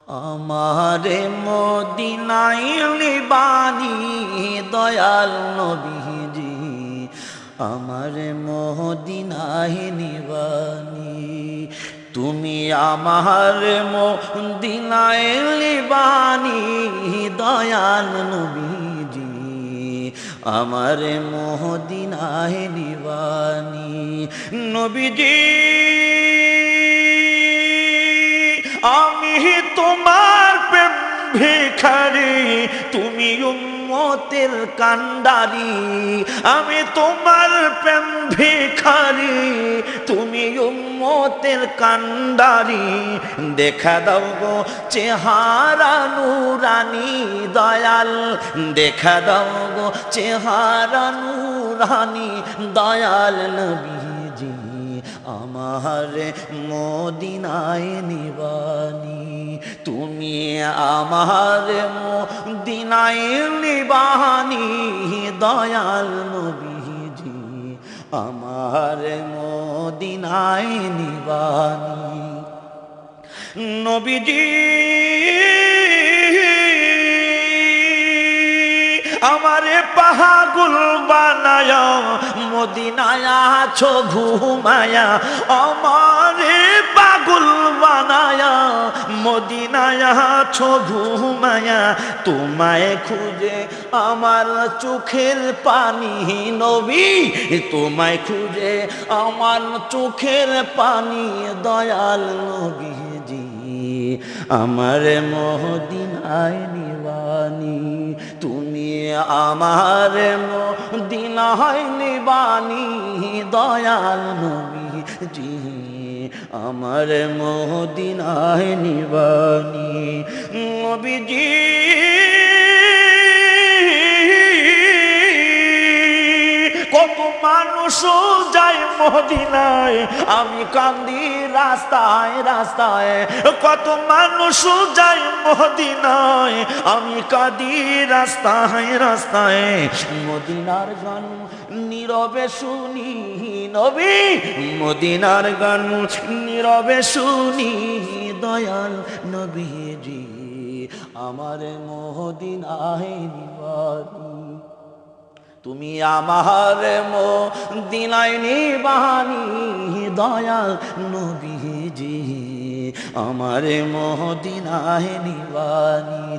আমারে মদিনায় নিবানি দয়াল নবীজি, আমারে মদিনায় নিবানি। তুমি আমার মদিনায় নিবানি দয়াল নবীজি, আমারে মদিনায় নিবানি। নবীজি আমি তোমার প্রেম ভিখারি, তুমি উম্মতের কান্ডারি। আমি তোমার প্রেম ভিখারি, তুমি উম্মতের কান্ডারি। দেখা দাও গো চেহারা নুরানি দয়াল, দেখা দাও গো চেহারা নুরানি দয়াল নবীজি, আমারে মদিনায় নিবানি। তুমি আমারে মদিনায় নিবানি দয়াল নবীজি, আমারে মদিনায় নিবানি। নবীজি আমারে পাগল বানায়া মদিনায় আছো ঘুমায়া, আমারে পাগল বানায়া মদিনায় আছো ঘুমায়া। তোমায় খুঁজে আমার চোখের পানি নবী, তোমায় খুঁজে আমার চোখের পানি দয়াল নবীজি, আমার মদিনায় নিবানি। তুমি আমার মদিনায় নিবানি দয়াল নবীজি, আমার মদিনায় নিবানি। নবীজি কত মানুষ যায় মদিনায়, আমি কান্দি রাস্তায় রাস্তায়। কত মানুষ যায় মদিনায়, আমি কাঁদি রাস্তায় রাস্তায়। মদিনার গান নীরবে শুনি নবী, মদিনার গান নীরবে শুনি দয়াল নবীজি, আমার মদিনায় নিবানি। তুমি আমার মদিনায় নিবানি দয়াল নবীজি, আমার মদিনায় নিবানি।